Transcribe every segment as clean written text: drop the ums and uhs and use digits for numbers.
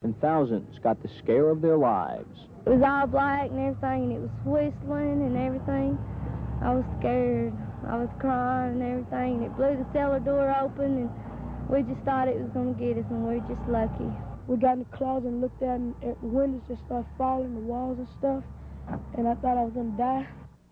and thousands got the scare of their lives. It was all black and everything, and it was whistling and everything. I was scared. I was crying and everything, and it blew the cellar door open, and we just thought it was going to get us, and we were just lucky. We got in the closet and looked at the windows just started falling, the walls and stuff, and I thought I was going to die.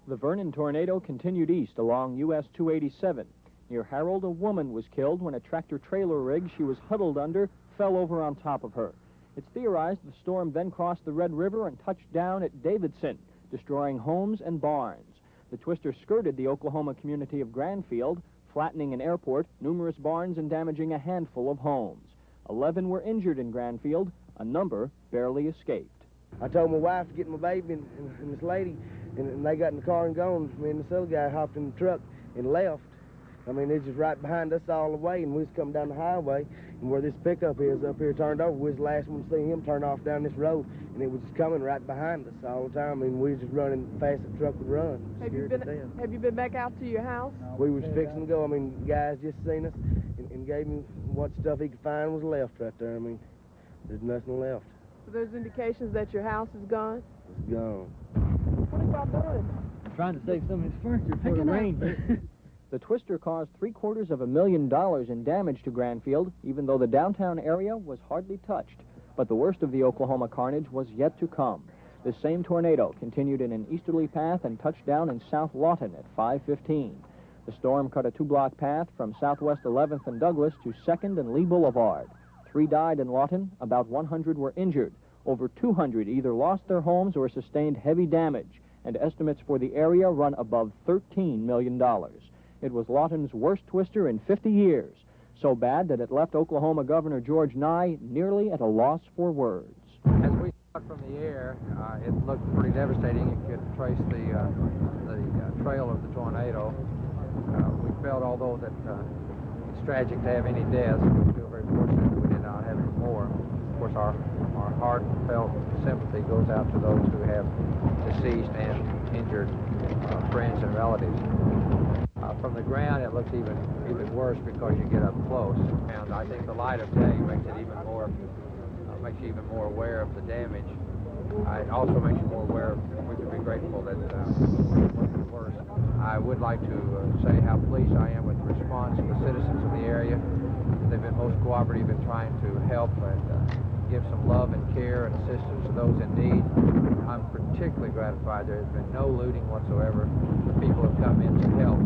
The Vernon tornado continued east along US 287. Near Harold, a woman was killed when a tractor-trailer rig she was huddled under fell over on top of her. It's theorized the storm then crossed the Red River and touched down at Davidson, destroying homes and barns. The twister skirted the Oklahoma community of Granfield, flattening an airport, numerous barns, and damaging a handful of homes. 11 were injured in Granfield. A number barely escaped. I told my wife to get my baby and this lady, and they got in the car and gone. Me and this other guy hopped in the truck and left. I mean, it's just right behind us all the way, and we was coming down the highway, and where this pickup is up here turned over, we was the last one to see him turn off down this road, and it was just coming right behind us all the time, and we was just running fast as the truck would run. Have you been back out to your house? We was fixing to go. I mean, guys just seen us and gave me what stuff he could find was left right there. I mean, there's nothing left. So there's indications that your house is gone? It's gone. What are y'all doing? I'm trying to save some of his furniture before the rain. The twister caused $750,000 in damage to Granfield, even though the downtown area was hardly touched. But the worst of the Oklahoma carnage was yet to come. This same tornado continued in an easterly path and touched down in South Lawton at 5:15. The storm cut a two-block path from Southwest 11th and Douglas to 2nd and Lee Boulevard. 3 died in Lawton, about 100 were injured. Over 200 either lost their homes or sustained heavy damage, and estimates for the area run above $13 million. It was Lawton's worst twister in 50 years, so bad that it left Oklahoma Governor George Nye nearly at a loss for words. As we saw it from the air, it looked pretty devastating. You could trace the trail of the tornado. We felt, although that it's tragic to have any deaths, we feel very fortunate that we did not have any more. Of course, our heartfelt sympathy goes out to those who have deceased and injured friends and relatives. From the ground, it looks even worse because you get up close. And I think the light of day makes you even more aware of the damage. It also makes you more aware of, we can be grateful that it wasn't worse. I would like to say how pleased I am with the response of the citizens of the area. They've been most cooperative in trying to help and give some love and care and assistance to those in need. I'm particularly gratified there has been no looting whatsoever. The people have come in to help,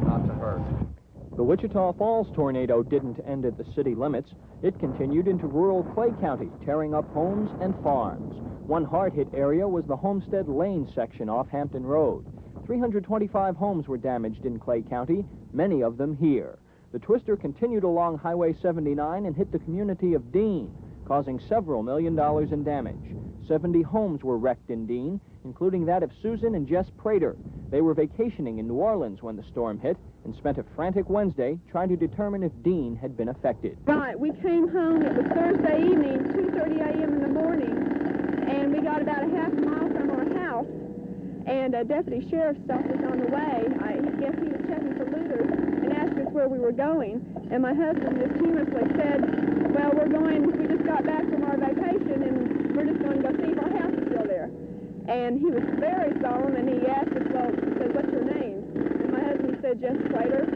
not to hurt. The Wichita Falls tornado didn't end at the city limits. It continued into rural Clay County, tearing up homes and farms. One hard-hit area was the Homestead Lane section off Hampton Road. 325 homes were damaged in Clay County, many of them here. The twister continued along Highway 79 and hit the community of Dean, causing several $1 million in damage. 70 homes were wrecked in Dean, including that of Susan and Jess Prater. They were vacationing in New Orleans when the storm hit and spent a frantic Wednesday trying to determine if Dean had been affected. Right, we came home, it was Thursday evening, 2:30 a.m. in the morning, and we got about a half mile from our house, and a deputy sheriff's office on the way. I guess he was checking for looters and asked us where we were going, and my husband just humorously said, well, we just got back from our vacation, and we're just going to go see if our house is still there. And he was very solemn, and he asked us, well, he said, what's your name? And my husband said, Jess Prater.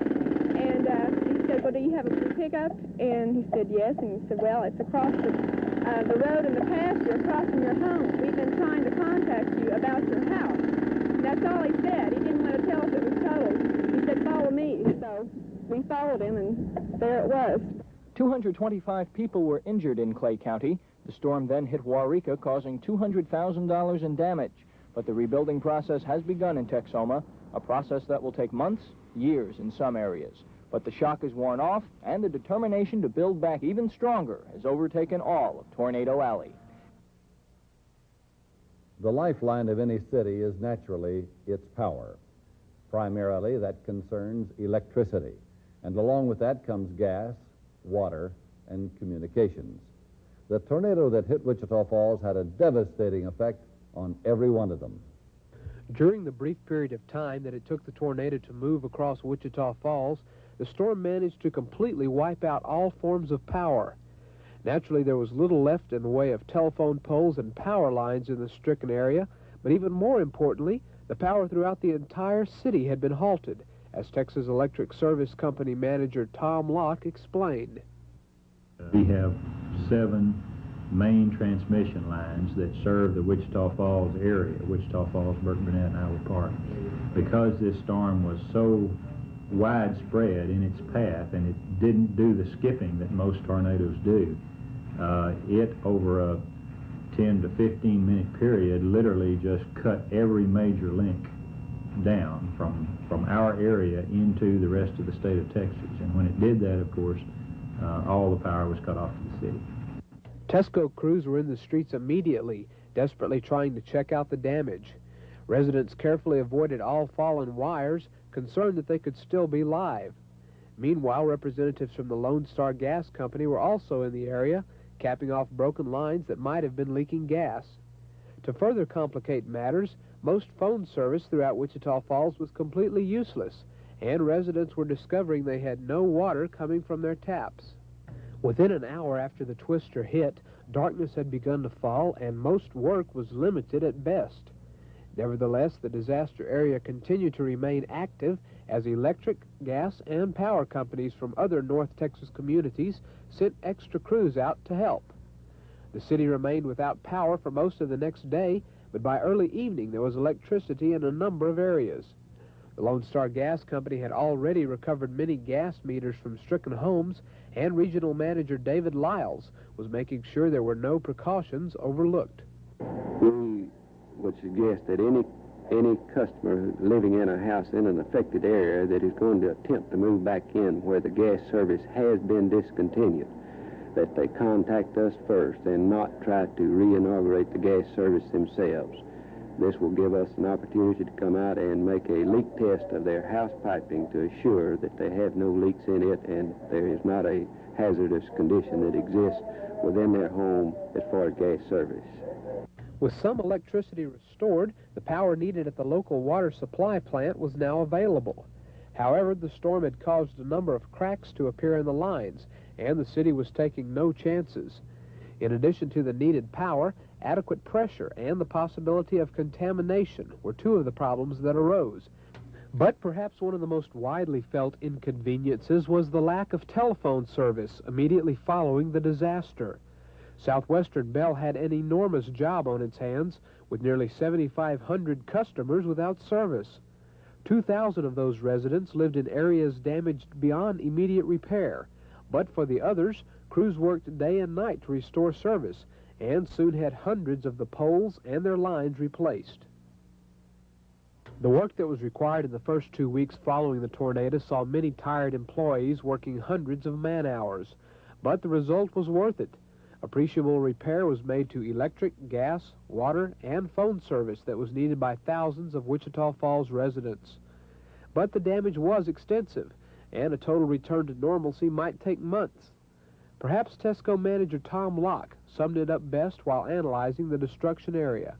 And he said, well, do you have a blue pickup? And he said, yes. And he said, well, it's across the road in the pasture across from your home. We've been trying to contact you about your house. And that's all he said. He didn't want to tell us it was totaled. He said, follow me. So we followed him, and there it was. 225 people were injured in Clay County. The storm then hit Waurika, causing $200,000 in damage. But the rebuilding process has begun in Texoma, a process that will take months, years in some areas. But the shock is worn off, and the determination to build back even stronger has overtaken all of Tornado Alley. The lifeline of any city is naturally its power. Primarily, that concerns electricity. And along with that comes gas, water, and communications. The tornado that hit Wichita Falls had a devastating effect on every one of them. During the brief period of time that it took the tornado to move across Wichita Falls, the storm managed to completely wipe out all forms of power. Naturally, there was little left in the way of telephone poles and power lines in the stricken area, but even more importantly, the power throughout the entire city had been halted, as Texas Electric Service Company manager Tom Locke explained. We have 7 main transmission lines that serve the Wichita Falls area, Wichita Falls, Burke-Burnett, and Iowa Park. Because this storm was so widespread in its path and it didn't do the skipping that most tornadoes do, it over a 10 to 15 minute period literally just cut every major link down from our area into the rest of the state of Texas. And when it did that, of course, all the power was cut off to the city. Tesco crews were in the streets immediately, desperately trying to check out the damage. Residents carefully avoided all fallen wires, concerned that they could still be live. Meanwhile, representatives from the Lone Star Gas Company were also in the area, capping off broken lines that might have been leaking gas. To further complicate matters, most phone service throughout Wichita Falls was completely useless, and residents were discovering they had no water coming from their taps. Within an hour after the twister hit, darkness had begun to fall, and most work was limited at best. Nevertheless, the disaster area continued to remain active as electric, gas, and power companies from other North Texas communities sent extra crews out to help. The city remained without power for most of the next day, but by early evening there was electricity in a number of areas. The Lone Star Gas Company had already recovered many gas meters from stricken homes, and Regional Manager David Lyles was making sure there were no precautions overlooked. We would suggest that any customer living in a house in an affected area that is going to attempt to move back in where the gas service has been discontinued, that they contact us first and not try to re-inaugurate the gas service themselves. This will give us an opportunity to come out and make a leak test of their house piping to assure that they have no leaks in it and there is not a hazardous condition that exists within their home as far as gas service. With some electricity restored, the power needed at the local water supply plant was now available. However, the storm had caused a number of cracks to appear in the lines, and the city was taking no chances. In addition to the needed power, adequate pressure and the possibility of contamination were two of the problems that arose. But perhaps one of the most widely felt inconveniences was the lack of telephone service immediately following the disaster. Southwestern Bell had an enormous job on its hands, with nearly 7,500 customers without service. 2,000 of those residents lived in areas damaged beyond immediate repair, but for the others, crews worked day and night to restore service, and soon had hundreds of the poles and their lines replaced. The work that was required in the first 2 weeks following the tornado saw many tired employees working hundreds of man-hours, but the result was worth it. Appreciable repair was made to electric, gas, water, and phone service that was needed by thousands of Wichita Falls residents. But the damage was extensive, and a total return to normalcy might take months. Perhaps Tesco manager Tom Locke summed it up best while analyzing the destruction area.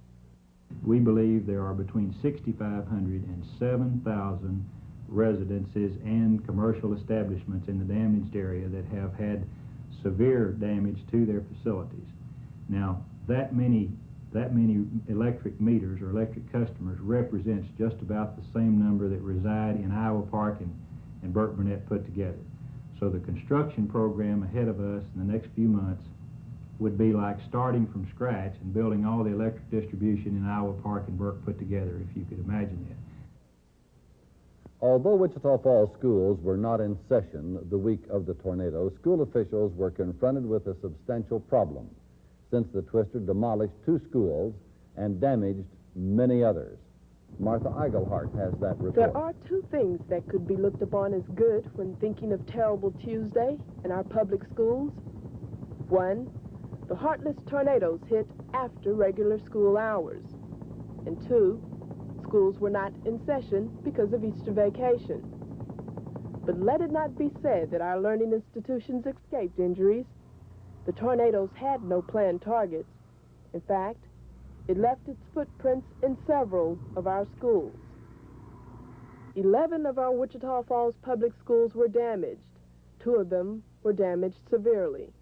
We believe there are between 6,500 and 7,000 residences and commercial establishments in the damaged area that have had severe damage to their facilities. Now, that many electric meters or electric customers represents just about the same number that reside in Iowa Park and Burke-Burnett put together. So the construction program ahead of us in the next few months would be like starting from scratch and building all the electric distribution in Iowa Park and Burke put together, if you could imagine that. Although Wichita Falls schools were not in session the week of the tornado, school officials were confronted with a substantial problem, since the twister demolished 2 schools and damaged many others. Martha Eigelhart has that report. There are 2 things that could be looked upon as good when thinking of Terrible Tuesday in our public schools. 1, the heartless tornadoes hit after regular school hours. And 2, schools were not in session because of Easter vacation. But let it not be said that our learning institutions escaped injuries. The tornadoes had no planned targets. In fact, it left its footprints in several of our schools. 11 of our Wichita Falls public schools were damaged. 2 of them were damaged severely.